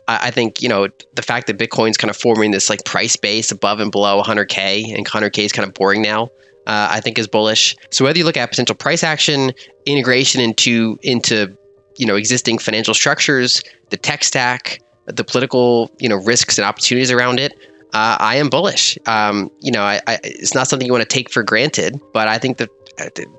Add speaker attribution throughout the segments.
Speaker 1: I think, the fact that Bitcoin's kind of forming this like price base above and below 100K, and 100K is kind of boring now, I think is bullish. So whether you look at potential price action, integration into existing financial structures, the tech stack, the political, risks and opportunities around it, I am bullish. It's not something you want to take for granted, but I think that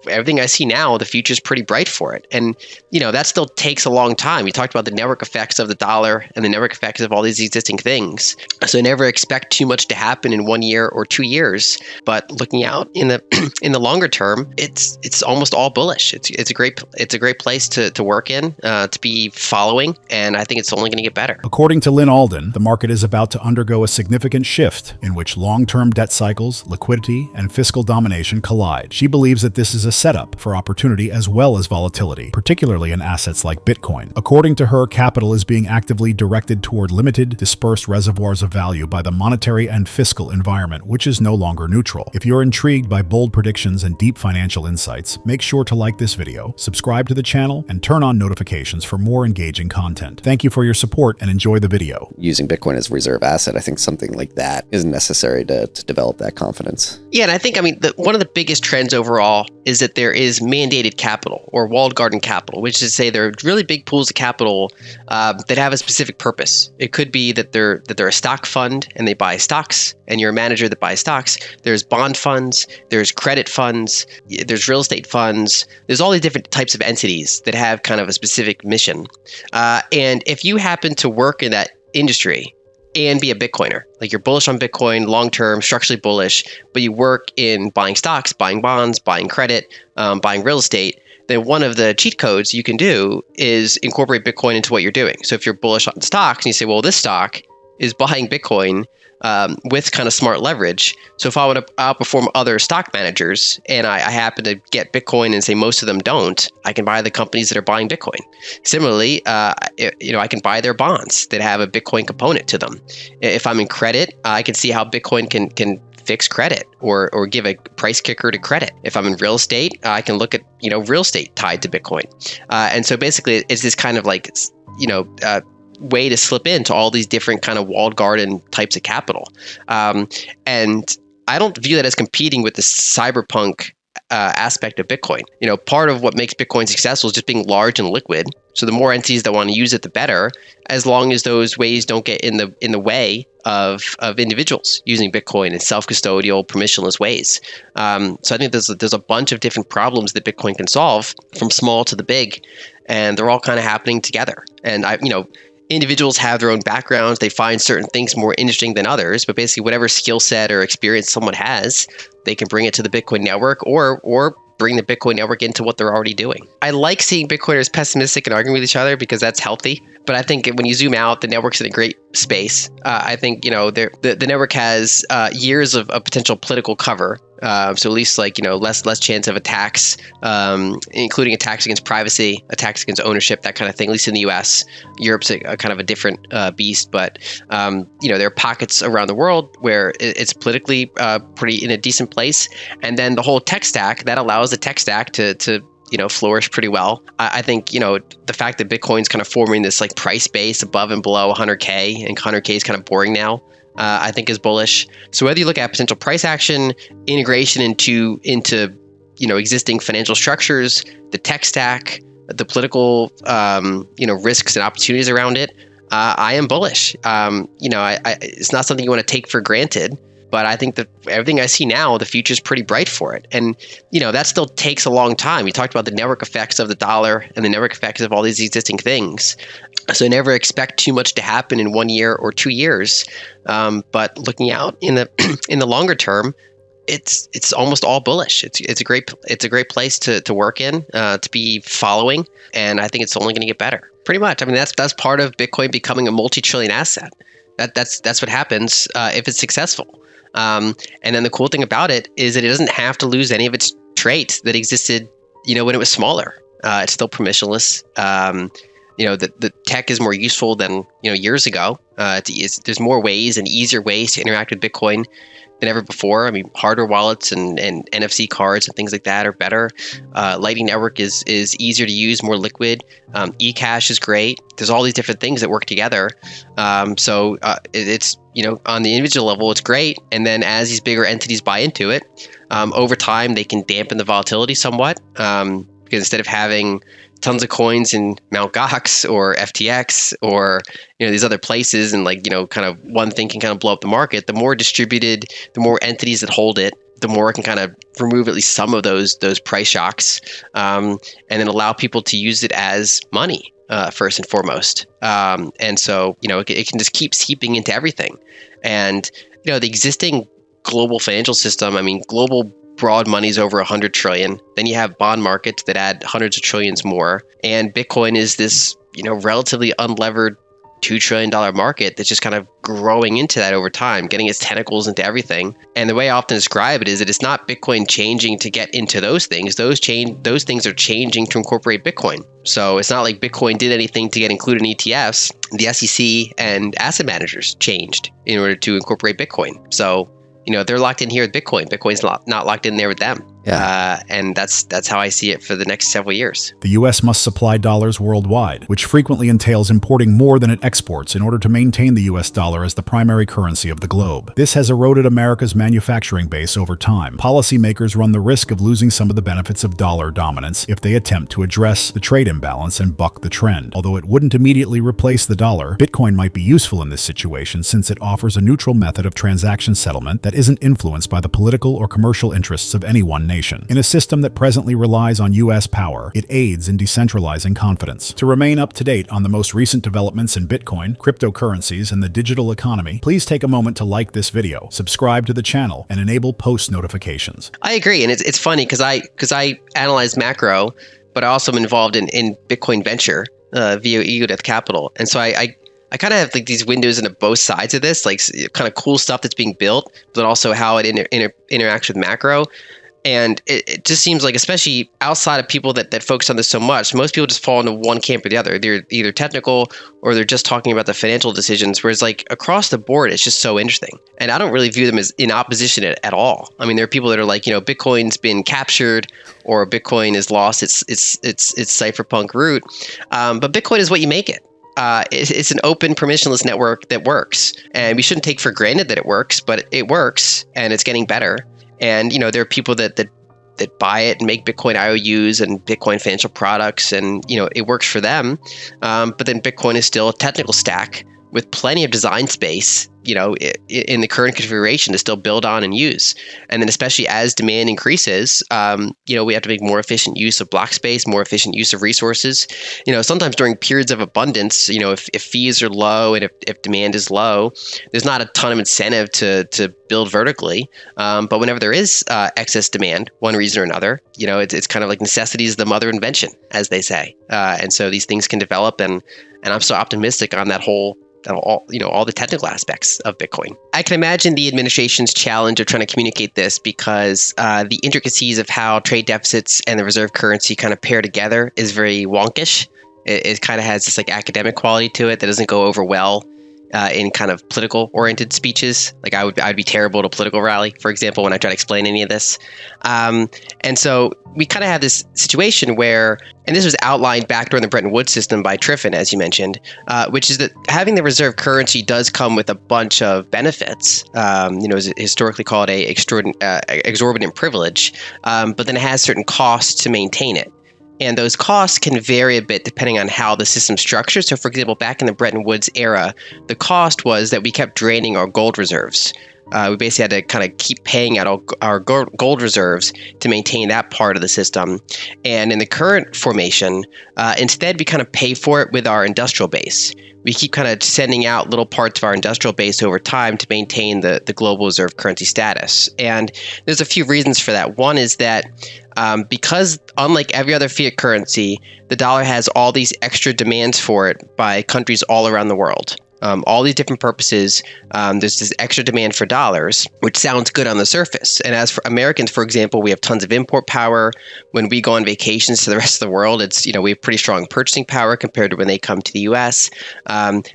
Speaker 1: everything I see now, the future is pretty bright for it. And, that still takes a long time. You talked about the network effects of the dollar and the network effects of all these existing things. So never expect too much to happen in 1 year or 2 years. But looking out in the in the longer term, it's almost all bullish. It's a great place to work in, to be following. And I think it's only going to get better.
Speaker 2: According to Lyn Alden, the market is about to undergo a significant shift in which long-term debt cycles, liquidity, and fiscal domination collide. She believes that this is a setup for opportunity as well as volatility, particularly in assets like Bitcoin. According to her, capital is being actively directed toward limited, dispersed reservoirs of value by the monetary and fiscal environment, which is no longer neutral. If you're intrigued by bold predictions and deep financial insights, make sure to like this video, subscribe to the channel, and turn on notifications for more engaging content. Thank you for your support and enjoy the video.
Speaker 3: Using Bitcoin as a reserve asset, I think something like that is necessary to develop that confidence.
Speaker 1: Yeah, and I think, one of the biggest trends overall is that there is mandated capital or walled garden capital, which is to say there are really big pools of capital that have a specific purpose. It could be that they're a stock fund and they buy stocks, and you're a manager that buys stocks. There's bond funds, there's credit funds, there's real estate funds. There's all these different types of entities that have kind of a specific mission. And if you happen to work in that industry and be a Bitcoiner, like you're bullish on Bitcoin, long-term, structurally bullish, but you work in buying stocks, buying bonds, buying credit, buying real estate, then one of the cheat codes you can do is incorporate Bitcoin into what you're doing. So if you're bullish on stocks and you say, well, this stock is buying Bitcoin with kind of smart leverage. So if I want to outperform other stock managers and I happen to get Bitcoin and say most of them don't, I can buy the companies that are buying Bitcoin. Similarly, I can buy their bonds that have a Bitcoin component to them. If I'm in credit, I can see how Bitcoin can fix credit or give a price kicker to credit. If I'm in real estate, I can look at real estate tied to Bitcoin. And so basically, it's this kind of like way to slip into all these different kind of walled garden types of capital. And I don't view that as competing with the cyberpunk aspect of Bitcoin. Part of what makes Bitcoin successful is just being large and liquid. So the more entities that want to use it, the better, as long as those ways don't get in the way of individuals using Bitcoin in self-custodial, permissionless ways. So I think there's a bunch of different problems that Bitcoin can solve, from small to the big, and they're all kind of happening together. And individuals have their own backgrounds. They find certain things more interesting than others, but basically whatever skill set or experience someone has, they can bring it to the Bitcoin network or bring the Bitcoin network into what they're already doing. I like seeing Bitcoiners pessimistic and arguing with each other because that's healthy. But I think when you zoom out, the network's in a great space. I think, the network has years of potential political cover. So at least less chance of attacks, including attacks against privacy, attacks against ownership, that kind of thing, at least in the US. Europe's a kind of a different beast, but there are pockets around the world where it's politically pretty in a decent place. And then the whole tech stack, that allows the tech stack to flourish pretty well. I think, the fact that Bitcoin's kind of forming this like price base above and below 100K, and 100K is kind of boring now, I think is bullish. So whether you look at potential price action, integration into existing financial structures, the tech stack, the political, risks and opportunities around it, I am bullish. It's not something you want to take for granted, but I think that everything I see now, the future is pretty bright for it. And, that still takes a long time. You talked about the network effects of the dollar and the network effects of all these existing things. So never expect too much to happen in 1 year or 2 years. But looking out in the longer term, it's almost all bullish. It's a great place to work in, to be following. And I think it's only going to get better. Pretty much. That's part of Bitcoin becoming a multi-trillion asset. That's what happens if it's successful. And then the cool thing about it is that it doesn't have to lose any of its traits that existed, when it was smaller. It's still permissionless. the tech is more useful than years ago. There's more ways and easier ways to interact with Bitcoin than ever before. I mean, hardware wallets and NFC cards and things like that are better. Lightning Network is easier to use, more liquid. eCash is great. There's all these different things that work together. So it's on the individual level, it's great. And then as these bigger entities buy into it, over time they can dampen the volatility somewhat. Because instead of having tons of coins in Mt. Gox or FTX or these other places, and kind of one thing can kind of blow up the market, the more distributed, the more entities that hold it, the more it can kind of remove at least some of those price shocks, and then allow people to use it as money first and foremost. And so it can just keep seeping into everything. And the existing global financial system, I mean, global broad money's over 100 trillion. Then you have bond markets that add hundreds of trillions more. And Bitcoin is this, relatively unlevered $2 trillion market that's just kind of growing into that over time, getting its tentacles into everything. And the way I often describe it is that it's not Bitcoin changing to get into those things. Those things are changing to incorporate Bitcoin. So it's not like Bitcoin did anything to get included in ETFs. The SEC and asset managers changed in order to incorporate Bitcoin. So they're locked in here with Bitcoin. Bitcoin's not locked in there with them. Yeah. And that's how I see it for the next several years.
Speaker 2: The U.S. must supply dollars worldwide, which frequently entails importing more than it exports in order to maintain the U.S. dollar as the primary currency of the globe. This has eroded America's manufacturing base over time. Policymakers run the risk of losing some of the benefits of dollar dominance if they attempt to address the trade imbalance and buck the trend. Although it wouldn't immediately replace the dollar, Bitcoin might be useful in this situation since it offers a neutral method of transaction settlement that isn't influenced by the political or commercial interests of any one nation. In a system that presently relies on U.S. power, it aids in decentralizing confidence. To remain up to date on the most recent developments in Bitcoin, cryptocurrencies, and the digital economy, please take a moment to like this video, subscribe to the channel, and enable post notifications.
Speaker 1: I agree, and it's funny because I analyze macro, but I also am involved in Bitcoin venture via Ego Death Capital, and so I kind of have these windows into both sides of this, kind of cool stuff that's being built, but also how it interacts with macro. And it just seems like, especially outside of people that focus on this so much, most people just fall into one camp or the other. They're either technical or they're just talking about the financial decisions, whereas across the board, it's just so interesting. And I don't really view them as in opposition at all. I mean, there are people that are Bitcoin's been captured or Bitcoin has lost its cypherpunk root. But Bitcoin is what you make it. It's an open, permissionless network that works. And we shouldn't take for granted that it works, but it works and it's getting better. And, there are people that buy it and make Bitcoin IOUs and Bitcoin financial products, and, it works for them. But then Bitcoin is still a technical stack with plenty of design space, in the current configuration to still build on and use. And then especially as demand increases, we have to make more efficient use of block space, more efficient use of resources. Sometimes during periods of abundance, if fees are low and if demand is low, there's not a ton of incentive to build vertically. But whenever there is excess demand, one reason or another, it's kind of like necessity is the mother of invention, as they say. And so these things can develop, and I'm so optimistic on that whole all the technical aspects of Bitcoin. I can imagine the administration's challenge of trying to communicate this because the intricacies of how trade deficits and the reserve currency kind of pair together is very wonkish. It kind of has this academic quality to it that doesn't go over well in kind of political oriented speeches. I'd be terrible at a political rally, for example, when I try to explain any of this. And so we kind of have this situation where, and this was outlined back during the Bretton Woods system by Triffin, as you mentioned, which is that having the reserve currency does come with a bunch of benefits. Is historically called a exorbitant privilege, but then it has certain costs to maintain it. And those costs can vary a bit depending on how the system's structured. So, for example, back in the Bretton Woods era, the cost was that we kept draining our gold reserves. We basically had to kind of keep paying out our gold reserves to maintain that part of the system. And in the current formation, instead, we kind of pay for it with our industrial base. We keep kind of sending out little parts of our industrial base over time to maintain the global reserve currency status. And there's a few reasons for that. One is that because unlike every other fiat currency, the dollar has all these extra demands for it by countries all around the world. all these different purposes. There's this extra demand for dollars, which sounds good on the surface. And as for Americans, for example, we have tons of import power. When we go on vacations to the rest of the world, it's, we have pretty strong purchasing power compared to when they come to the US.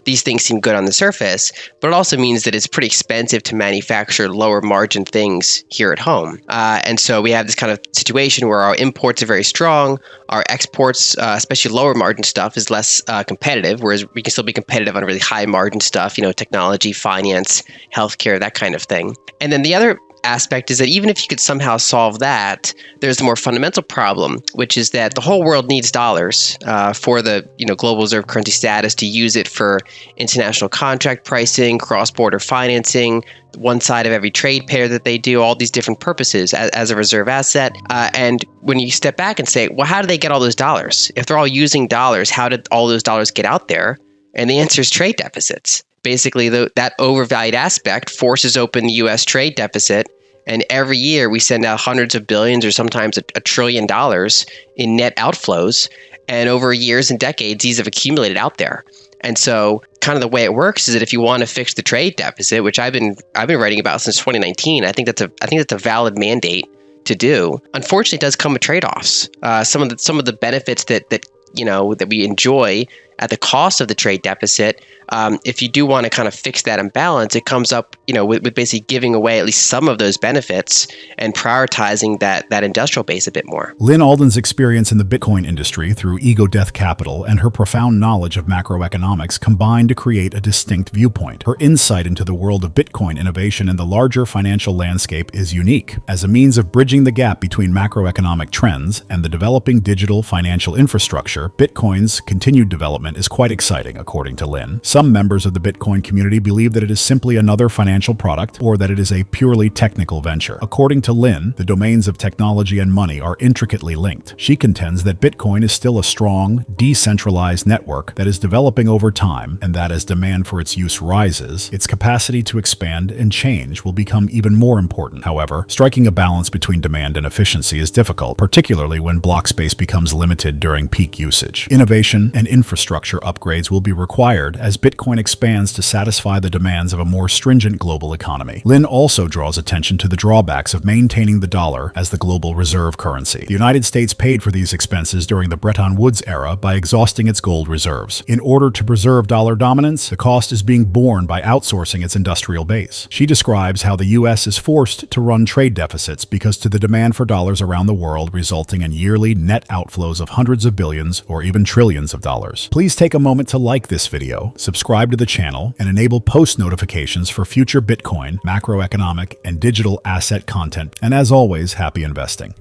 Speaker 1: These things seem good on the surface, but it also means that it's pretty expensive to manufacture lower margin things here at home. And so we have this kind of situation where our imports are very strong. Our exports, especially lower margin stuff, is less competitive, whereas we can still be competitive on really high margin stuff, technology, finance, healthcare, that kind of thing. And then the other aspect is that even if you could somehow solve that, there's a more fundamental problem, which is that the whole world needs dollars for the global reserve currency status, to use it for international contract pricing, cross-border financing, one side of every trade pair that they do, all these different purposes as a reserve asset. And when you step back and say, well, how do they get all those dollars? If they're all using dollars, how did all those dollars get out there? And the answer is trade deficits. Basically, that overvalued aspect forces open the U.S. trade deficit, and every year we send out hundreds of billions or sometimes $1 trillion in net outflows. And over years and decades, these have accumulated out there. And so kind of the way it works is that if you want to fix the trade deficit, which I've been writing about since 2019, I think that's a valid mandate to do. Unfortunately, it does come with trade-offs. Some of the benefits that we enjoy at the cost of the trade deficit, if you do want to kind of fix that imbalance, it comes up, with basically giving away at least some of those benefits and prioritizing that industrial base a bit more.
Speaker 2: Lyn Alden's experience in the Bitcoin industry through Ego Death Capital and her profound knowledge of macroeconomics combined to create a distinct viewpoint. Her insight into the world of Bitcoin innovation and the larger financial landscape is unique. As a means of bridging the gap between macroeconomic trends and the developing digital financial infrastructure, Bitcoin's continued development is quite exciting, according to Lyn. Some members of the Bitcoin community believe that it is simply another financial product or that it is a purely technical venture. According to Lyn, the domains of technology and money are intricately linked. She contends that Bitcoin is still a strong, decentralized network that is developing over time, and that as demand for its use rises, its capacity to expand and change will become even more important. However, striking a balance between demand and efficiency is difficult, particularly when block space becomes limited during peak usage. Innovation and infrastructure upgrades will be required as Bitcoin expands to satisfy the demands of a more stringent global economy. Lyn also draws attention to the drawbacks of maintaining the dollar as the global reserve currency. The United States paid for these expenses during the Bretton Woods era by exhausting its gold reserves. In order to preserve dollar dominance, the cost is being borne by outsourcing its industrial base. She describes how the U.S. is forced to run trade deficits because to the demand for dollars around the world, resulting in yearly net outflows of hundreds of billions or even trillions of dollars. Please take a moment to like this video, subscribe to the channel, and enable post notifications for future Bitcoin, macroeconomic, and digital asset content. And as always, happy investing.